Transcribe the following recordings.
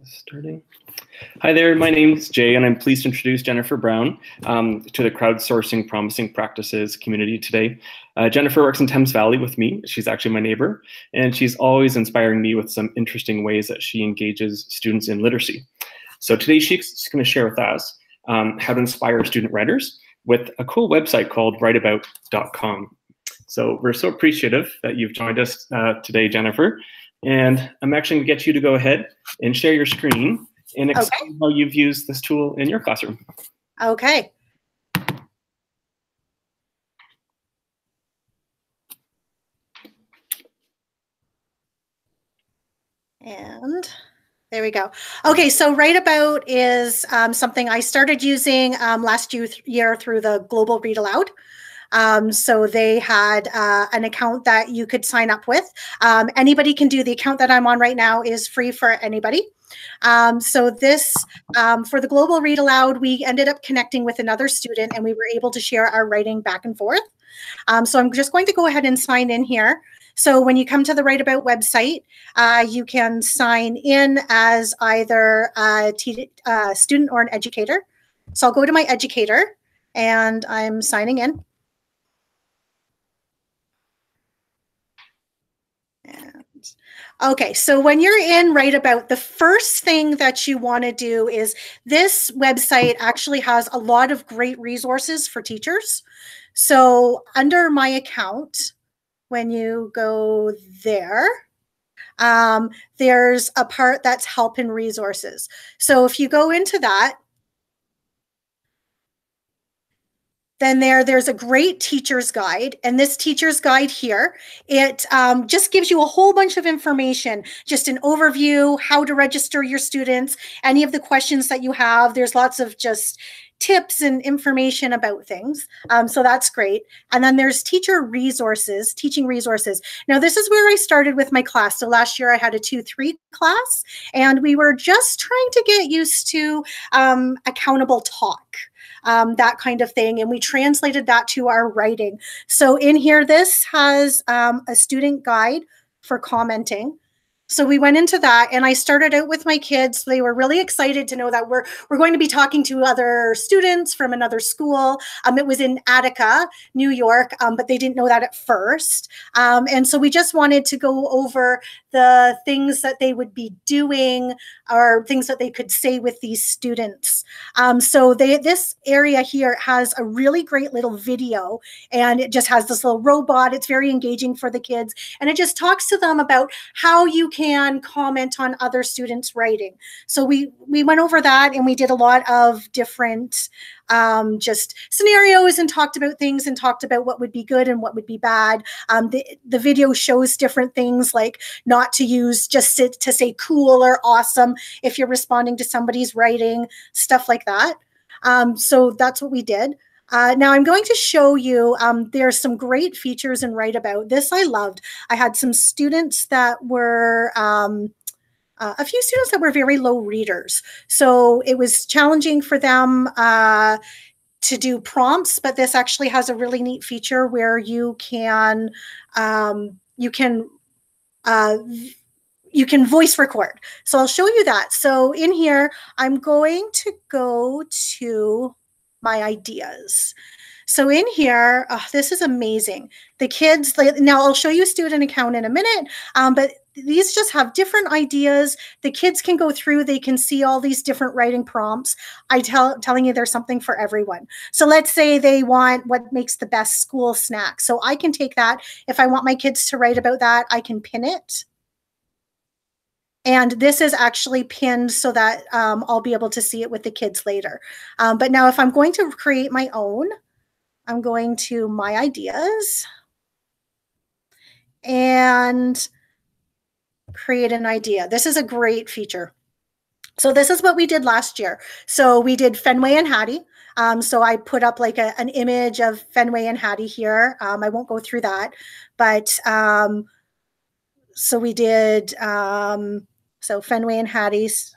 Starting. Hi there, my name is Jay, and I'm pleased to introduce Jennifer Brown to the Crowdsourcing Promising Practices community today. Jennifer works in Thames Valley with me. She's actually my neighbor, and she's always inspiring me with some interesting ways that she engages students in literacy. So today she's going to share with us how to inspire student writers with a cool website called writeabout.com. So we're so appreciative that you've joined us today, Jennifer. And I'm actually going to get you to go ahead and share your screen and explain how you've used this tool in your classroom. Okay. And there we go. Okay, so Writeabout is something I started using last year through the Global Read Aloud. So they had an account that you could sign up with. Anybody can do the account that I'm on right now is free for anybody. So this, for the Global Read Aloud, we ended up connecting with another student and we were able to share our writing back and forth. So I'm just going to go ahead and sign in here. So when you come to the Writeabout website, you can sign in as either a student or an educator. So I'll go to my educator and I'm signing in. Okay, so when you're in Writeabout, the first thing that you want to do is this website actually has a lot of great resources for teachers. So under my account, when you go there, there's a part that's help and resources. So if you go into that, then there's a great teacher's guide. And this teacher's guide here, it just gives you a whole bunch of information, just an overview, how to register your students, any of the questions that you have. There's lots of just tips and information about things. So that's great. And then there's teacher resources, teaching resources. Now, this is where I started with my class. So last year I had a 2-3 class, and we were just trying to get used to accountable talk. That kind of thing. And we translated that to our writing. So in here, this has a student guide for commenting. So we went into that and I started out with my kids. They were really excited to know that we're going to be talking to other students from another school. It was in Attica, New York, but they didn't know that at first. And so we just wanted to go over the things that they would be doing or things that they could say with these students. So this area here has a really great little video, and it just has this little robot. It's very engaging for the kids. And it just talks to them about how you can comment on other students' writing. So we went over that, and we did a lot of different just scenarios and talked about things and talked about what would be good and what would be bad. The video shows different things, like not to use just to say cool or awesome if you're responding to somebody's writing, stuff like that. So that's what we did. Now I'm going to show you, there's some great features in Writeabout. This I loved. I had some students that were, a few students that were very low readers. So it was challenging for them to do prompts, but this actually has a really neat feature where you can voice record. So I'll show you that. So in here, I'm going to go to my ideas. So in here, this is amazing. The kids, now I'll show you a student account in a minute, but these just have different ideas. The kids can go through, they can see all these different writing prompts. Telling you there's something for everyone. So let's say they want what makes the best school snack. So I can take that. If I want my kids to write about that, I can pin it. And this is actually pinned so that I'll be able to see it with the kids later. But now if I'm going to create my own, I'm going to my ideas and create an idea. This is a great feature. So this is what we did last year. So we did Fenway and Hattie. So I put up like an image of Fenway and Hattie here. I won't go through that, but so we did, so Fenway and Hattie's.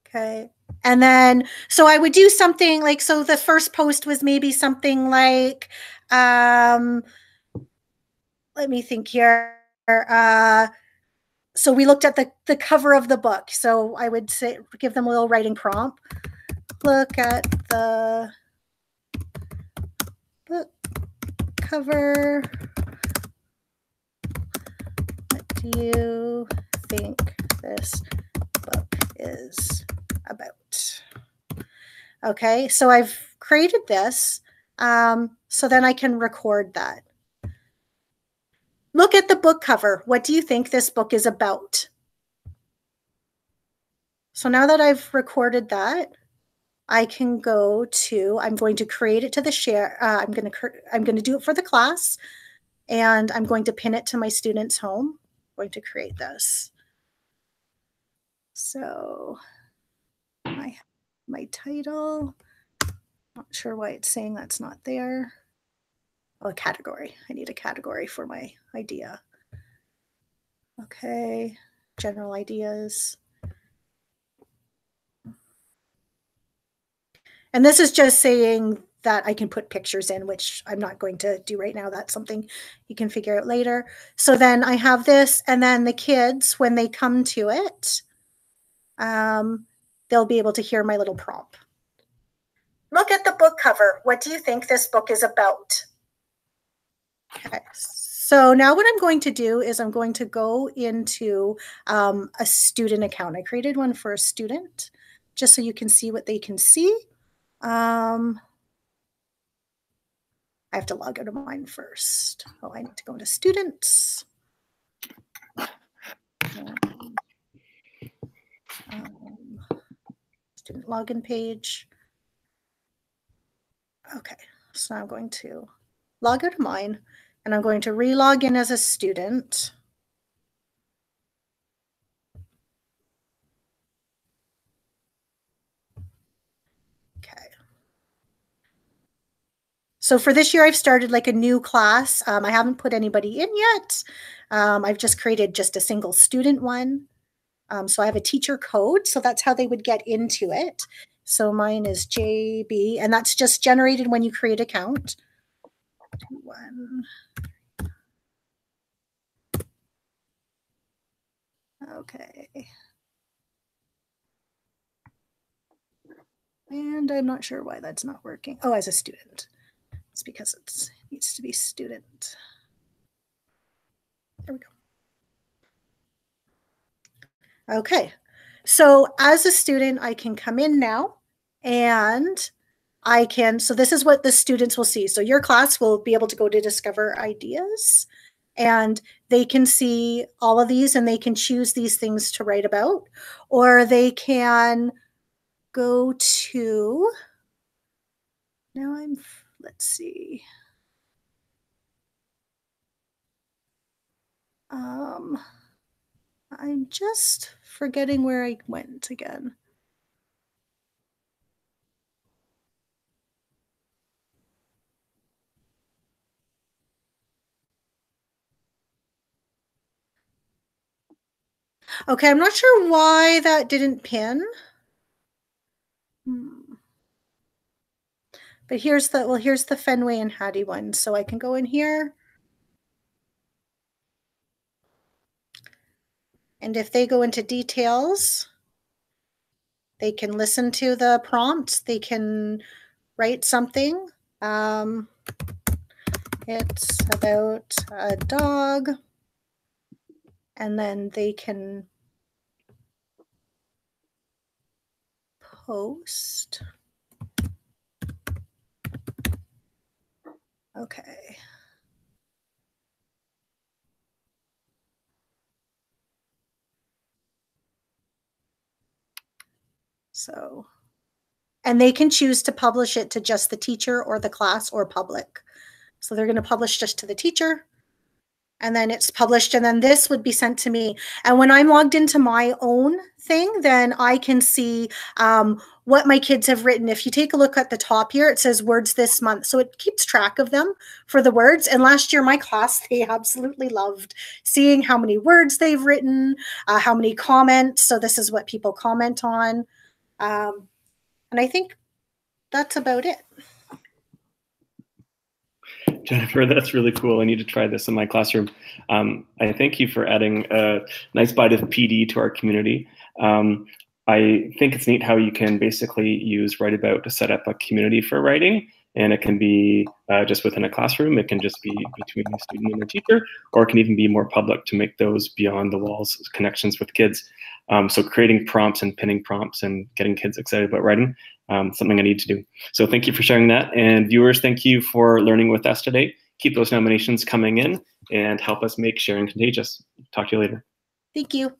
Okay. And then, so I would do something like, so the first post was maybe something like, let me think here. So we looked at the cover of the book. So I would say, give them a little writing prompt. Look at the book cover. What do you think this book is about? Okay, so I've created this, so then I can record that. Look at the book cover. What do you think this book is about? So now that I've recorded that, I can go to, I'm going to create it to the share. I'm going to do it for the class, and I'm going to pin it to my student's home. I'm going to create this. So my title, not sure why it's saying that's not there. Oh, a category. I need a category for my idea. Okay, general ideas. And this is just saying that I can put pictures in, which I'm not going to do right now. That's something you can figure out later. So then I have this, and then the kids, when they come to it, they'll be able to hear my little prompt. Look at the book cover. What do you think this book is about? Okay. So now what I'm going to do is I'm going to go into a student account. I created one for a student just so you can see what they can see. I have to log out of mine first. Oh, I need to go into students. Student login page. Okay, so I'm going to log out of mine, and I'm going to re-log in as a student. Okay. So for this year, I've started like a new class. I haven't put anybody in yet. I've just created just a single student one. So I have a teacher code, so that's how they would get into it. So mine is JB, and that's just generated when you create an account. 1. Okay. And I'm not sure why that's not working. Oh, as a student. It's because it needs to be student. There we go. Okay. So as a student, I can come in now, and I can, so this is what the students will see. So your class will be able to go to Discover Ideas, and they can see all of these, and they can choose these things to write about, or they can go to, let's see. I'm just forgetting where I went again. Okay, I'm not sure why that didn't pin. But here's the Fenway and Hattie one. So I can go in here. And if they go into details, they can listen to the prompts. They can write something. It's about a dog. And then they can post. Okay. So, and they can choose to publish it to just the teacher or the class or public. So they're going to publish just to the teacher, and then it's published, and then this would be sent to me. And when I'm logged into my own thing, then I can see what my kids have written. If you take a look at the top here, it says words this month. So it keeps track of them for the words. And last year, my class, they absolutely loved seeing how many words they've written, how many comments. So this is what people comment on. And I think that's about it. Jennifer, that's really cool. I need to try this in my classroom. I thank you for adding a nice bite of PD to our community. I think it's neat how you can basically use Write About to set up a community for writing, and it can be just within a classroom. It can just be between a student and a teacher, or it can even be more public to make those beyond the walls connections with kids. So creating prompts and pinning prompts and getting kids excited about writing, something I need to do. So thank you for sharing that. And viewers, thank you for learning with us today. Keep those nominations coming in and help us make sharing contagious. Talk to you later. Thank you.